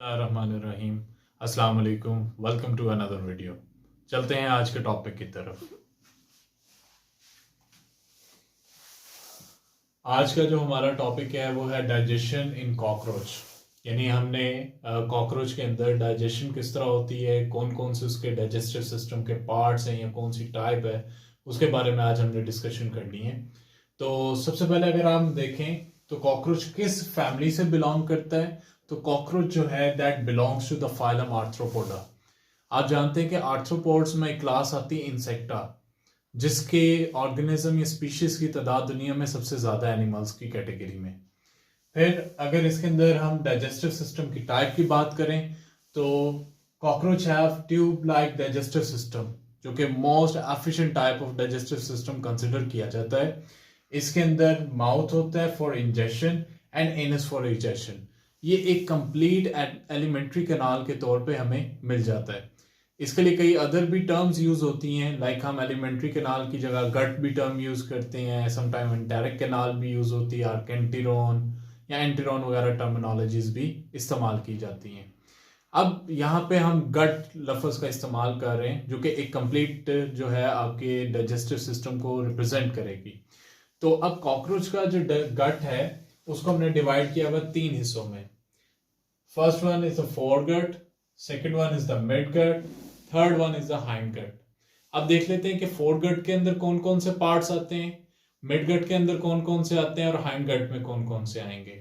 रहीम अस्सलाम वालेकुम। Welcome to another video. चलते हैं आज के टॉपिक की तरफ। आज का जो हमारा टॉपिक है वो है डाइजेशन इन कॉकरोच। यानी हमने कॉकरोच के अंदर डाइजेशन किस तरह होती है, कौन कौन से उसके डाइजेस्टिव सिस्टम के पार्ट्स हैं या कौन सी टाइप है, उसके बारे में आज हमने डिस्कशन करनी है। तो सबसे पहले अगर हम देखें तो कॉकरोच किस फैमिली से बिलोंग करता है, तो कॉकरोच जो है that belongs to the phylum Arthropoda. आप जानते हैं कि आर्थ्रोपोड्स में एक क्लास आती है इंसेक्टा, जिसके ऑर्गेनिज्म या स्पीशीज की तादाद दुनिया में सबसे ज्यादा एनिमल्स की कैटेगरी में। फिर अगर इसके अंदर हम डाइजेस्टिव सिस्टम की टाइप की बात करें तो cockroach have tube like digestive system, जो कि most efficient type of digestive system consider किया जाता है। इसके अंदर माउथ होता है for ingestion and anus for egestion. ये एक कंप्लीट एलिमेंट्री कैनाल के तौर पे हमें मिल जाता है। इसके लिए कई अदर भी टर्म्स यूज होती हैं, लाइक हम एलिमेंट्री कैनाल की जगह गट भी टर्म यूज करते हैं, समटाइम एंटेरिक कैनाल भी यूज होती है, आर्केंटिरोन या एंटीरोन वगैरह टर्मिनोलॉजीज भी इस्तेमाल की जाती हैं। अब यहाँ पे हम गट लफ्ज का इस्तेमाल कर रहे हैं, जो कि एक कंप्लीट जो है आपके डाइजेस्टिव सिस्टम को रिप्रेजेंट करेगी। तो अब कॉकरोच का जो गट है उसको हमने डिवाइड किया हुआ 3 हिस्सों में। First one is the foregut, second one is the midgut, third one is the hindgut. अब देख लेते हैं कि फोर गट के अंदर कौन कौन से पार्ट्स आते हैं, मिड गट के अंदर कौन कौन से आते हैं और हाइंड गट में कौन कौन से आएंगे।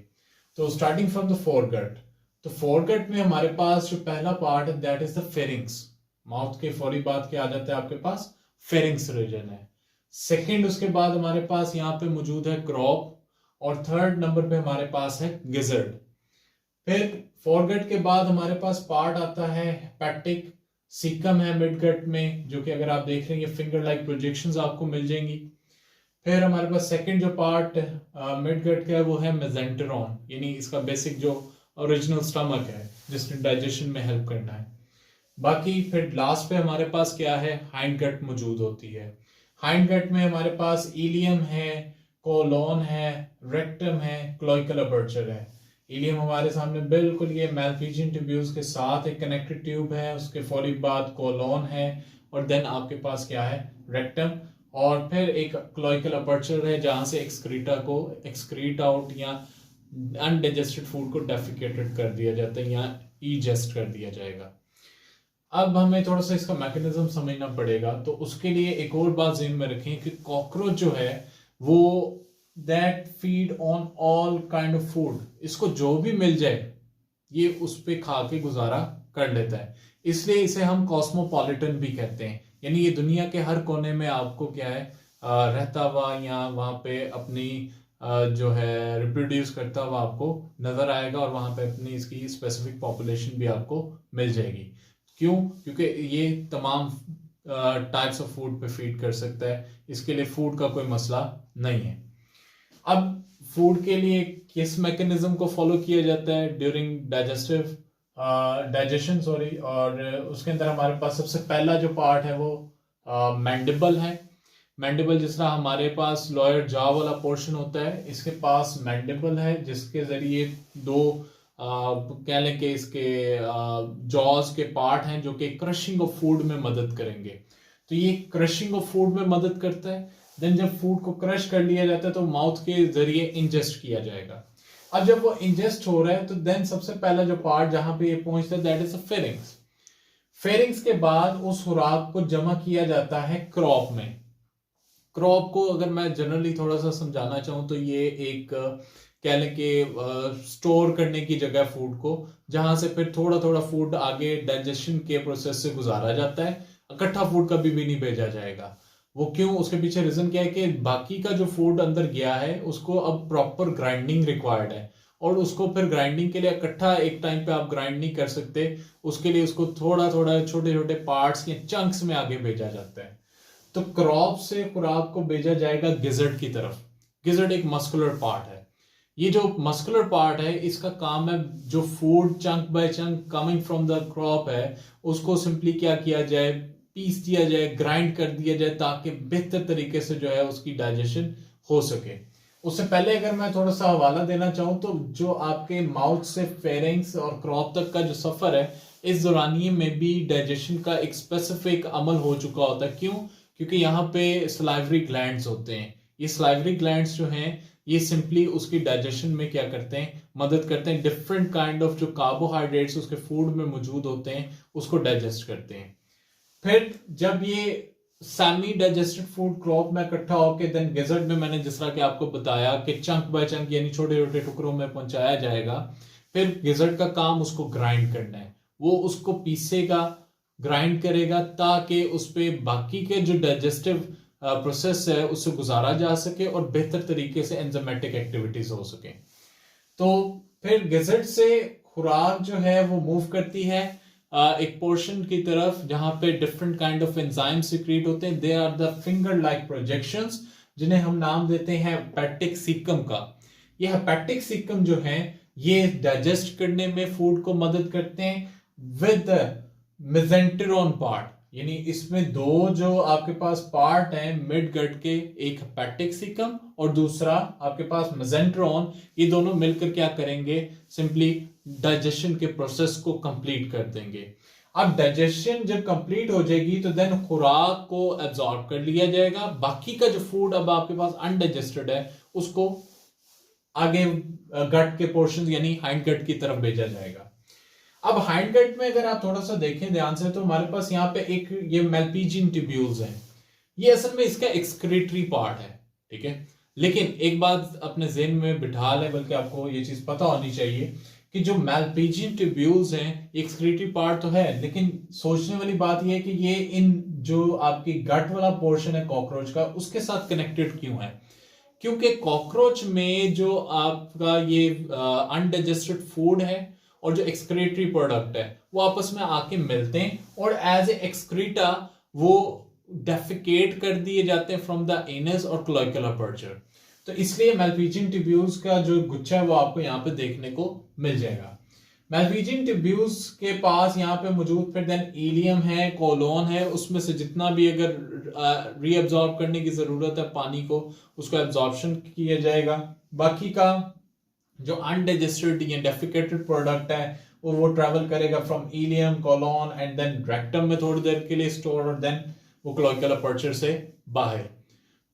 तो स्टार्टिंग फ्रॉम द फोर गट, तो फोर गट में हमारे पास जो पहला पार्ट है that is the pharynx. Mouth के फौरी बाद क्या आ जाता है आपके पास, फेरिंग्स रीजन है। सेकेंड उसके बाद हमारे पास यहाँ पे मौजूद है क्रॉप, और थर्ड नंबर पे हमारे पास है गिजर्ड। फिर फोरगट के बाद हमारे पास पार्ट आता है हेपेटिक, सीकम है मिडगट में, जो कि अगर आप देख रहे हैं फिंगर लाइक प्रोजेक्शंस आपको मिल जाएंगी। फिर हमारे पास सेकंड जो पार्ट मिडगट का है वो है मेजेंटेरॉन, यानी इसका बेसिक जो ओरिजिनल स्टमक है जिसने डाइजेशन में हेल्प करना है। बाकी फिर लास्ट पे हमारे पास क्या है, हाइंड गट मौजूद होती है। हाइंड गट में हमारे पास इलियम है, कोलोन है, रेक्टम है, क्लोइकल अपर्चर है। इलियम हमारे सामने बिल्कुल ये मैल्फिजियन ट्यूब्यूल्स के साथ एक कनेक्टेड ट्यूब है, उसके फौरी बाद कोलोन है, और देन आपके पास क्या है, रेक्टम, और फिर एक क्लोइकल अपर्चर है जहां से एक्सक्रीटा को एक्सक्रीट आउट या अनडाइजेस्टेड फूड को डेफिकेटेड कर दिया जाता है या इजेस्ट कर दिया जाएगा। अब हमें थोड़ा सा इसका मैकेनिज्म समझना पड़ेगा, तो उसके लिए एक और बात ज़हन में रखें कि कॉकरोच जो है वो that feed on all kind of food. इसको जो भी मिल जाए ये उस पे खा के गुजारा कर लेता है, इसलिए इसे हम कॉस्मोपॉलिटन भी कहते हैं। यानी ये दुनिया के हर कोने में आपको क्या है रहता हुआ या वहां पे अपनी जो है रिप्रोड्यूस करता हुआ आपको नजर आएगा, और वहां पे अपनी इसकी स्पेसिफिक पॉपुलेशन भी आपको मिल जाएगी। क्यों? क्योंकि ये तमाम टाइप्स ऑफ फूड पे फीड कर सकता है, इसके लिए फूड का कोई मसला नहीं है। अब फूड के लिए किस मैकेनिज्म को फॉलो किया जाता है ड्यूरिंग डाइजेशन सॉरी, और उसके अंदर हमारे पास सबसे पहला जो पार्ट है वो मैंडिबल है। मैंडिबल जिस तरह हमारे पास लोअर जॉ वाला पोर्शन होता है, इसके पास मैंडिबल है जिसके जरिए दो कह लें कि इसके जॉज के पार्ट हैं जो कि क्रशिंग ऑफ फूड में मदद करेंगे। तो ये क्रशिंग ऑफ फूड में मदद करता है। देन जब फूड को क्रश कर लिया जाता है तो माउथ के जरिए इंजेस्ट किया जाएगा। अब जब वो इंजेस्ट हो रहा है तो देन सबसे पहला जो पार्ट जहां पे ये पहुंचता है दैट इज फेरिंग्स। फेरिंग्स के बाद उस खुराक को जमा किया जाता है क्रॉप में। क्रॉप को अगर मैं जनरली थोड़ा सा समझाना चाहूँ तो ये एक कह लें कि स्टोर करने की जगह फूड को, जहां से फिर थोड़ा थोड़ा फूड आगे डाइजेशन के प्रोसेस से गुजारा जाता है। इकट्ठा फूड कभी भी नहीं भेजा जाएगा। वो क्यों? उसके पीछे रीजन क्या है कि बाकी का जो फूड अंदर गया है उसको अब प्रॉपर ग्राइंडिंग रिक्वायर्ड है, और उसको फिर ग्राइंडिंग के लिए इकट्ठा एक टाइम पे आप ग्राइंड नहीं कर सकते। उसके लिए उसको थोड़ा थोड़ा छोटे छोटे पार्ट्स या चंक्स में आगे भेजा जाता है। तो क्रॉप से खुराक को भेजा जाएगा गिजर्ड की तरफ। गिजर्ड एक मस्कुलर पार्ट है। ये जो मस्कुलर पार्ट है इसका काम है जो food chunk by chunk coming from the crop है उसको सिंपली क्या किया जाए, पीस दिया जाए, ग्राइंड कर दिया जाए, ताकि बेहतर तरीके से जो है उसकी डाइजेशन हो सके। उससे पहले अगर मैं थोड़ा सा हवाला देना चाहूँ तो जो आपके माउथ से फेरिंग्स और क्रॉप तक का जो सफर है, इस दौरानिये में भी डाइजेशन का एक स्पेसिफिक अमल हो चुका होता है। क्यों? क्योंकि यहाँ पे सलाइवरी ग्लैंड्स होते हैं। ये सलाइवरी ग्लैंड्स जो हैं, ये सिंपली उसकी डाइजेशन में क्या करते हैं, मदद करते हैं। डिफरेंट काइंड ऑफ जो कार्बोहाइड्रेट्स उसके फूड में मौजूद होते हैं, उसको डाइजेस्ट करते हैं। फिर जब ये सेमी डाइजेस्टेड फूड क्रॉप में इकट्ठा होकर देन गिजर्ट में, मैंने जिस तरह कि आपको बताया कि चंक बाय चंक यानी छोटे छोटे टुकड़ों में पहुंचाया जाएगा। फिर गिजर्ट का काम उसको ग्राइंड करना है, वो उसको पीसेगा, ग्राइंड करेगा, ताकि उस पे बाकी के जो डाइजेस्टिव प्रोसेस है उससे गुजारा जा सके और बेहतर तरीके से एंजाइमेटिक एक्टिविटीज हो सके। तो फिर गिजर्ट से खुराक जो है वो मूव करती है एक पोर्शन की तरफ जहां पे different kind of enzyme secrete होते हैं। They are the finger like projections, जिन्हें हम नाम देते हैं हेपेटिक सीकम का। ये हेपेटिक सीकम जो है, ये डाइजेस्ट करने में फूड को मदद करते हैं विद मेसेंटेरोन पार्ट, यानी इसमें दो जो आपके पास पार्ट हैं मिड गट के, एक हेपेटिक सीकम और दूसरा आपके पास मेसेंटेरोन। ये दोनों मिलकर क्या करेंगे, सिंपली डाइजेशन के प्रोसेस को कंप्लीट कर देंगे। अब डाइजेशन जब कंप्लीट हो जाएगी तो देन खुराक को एब्जॉर्ब कर लिया जाएगा। बाकी का जो फूड अब आपके पास अनडाइजेस्टेड है उसको आगे गट के पोर्शन यानी हाइंड गट की तरफ भेजा जाएगा। अब हाइंड गट में अगर आप थोड़ा सा देखें ध्यान से तो हमारे पास यहाँ पे एक ये मेल्पिजियन ट्यूब्यूल्स हैं। ये असल में इसका एक्सक्रीटरी पार्ट है, ठीक है। लेकिन एक बात अपने ज़हन में बिठा लें, बल्कि आपको ये चीज पता होनी चाहिए कि जो मेल्पिजियन ट्यूब्यूल्स हैं, एक्सक्रीटरी पार्ट तो है, लेकिन सोचने वाली बात यह है कि ये इन जो आपकी गट वाला पोर्शन है कॉकरोच का, उसके साथ कनेक्टेड क्यों है? क्योंकि कॉकरोच में जो आपका ये अनडाइजेस्टेड फूड है और जो एक्सक्रीटरी प्रोडक्ट है वो आपस में आके मिलते हैं और एज ए एक्सक्रीटा वो डेफिकेट कर दिए जाते हैं फ्रॉम द एनस और क्लोइकल अपर्चर। तो इसलिए मेल्पिजियन ट्यूब्यूल्स का जो गुच्छा है वो आपको यहाँ पे देखने को मिल जाएगा। मेल्पिजियन ट्यूब्यूल्स के पास यहाँ पे मौजूद फिर देन इलियम है, कोलोन है, उसमें से जितना भी अगर रीअब्जॉर्ब करने की जरूरत है पानी को, उसको एब्जॉर्प्शन किया जाएगा। बाकी का जो अनडाइजेस्टेड या डेफिकेटेड प्रोडक्ट है वो ट्रैवल करेगा from ileum, colon and then rectum में थोड़ी देर के लिए स्टोर और देन वो क्लोइकल अपर्चर से बाहर।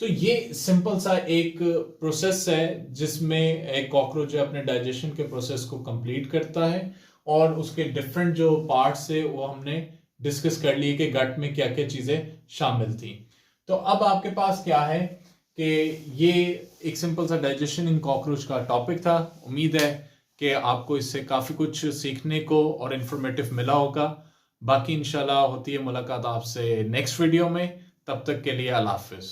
तो ये सिंपल सा एक प्रोसेस है जिसमें एक कॉकरोच जो अपने डाइजेशन के प्रोसेस को कंप्लीट करता है और उसके डिफरेंट जो पार्ट्स है वो हमने डिस्कस कर लिए कि गट में क्या क्या चीजें शामिल थी। तो अब आपके पास क्या है कि ये एक सिंपल सा डाइजेशन इन कॉकरोच का टॉपिक था। उम्मीद है कि आपको इससे काफ़ी कुछ सीखने को और इन्फॉर्मेटिव मिला होगा। बाकी इंशाल्लाह होती है मुलाकात आपसे नेक्स्ट वीडियो में, तब तक के लिए अल्लाह हाफिज़।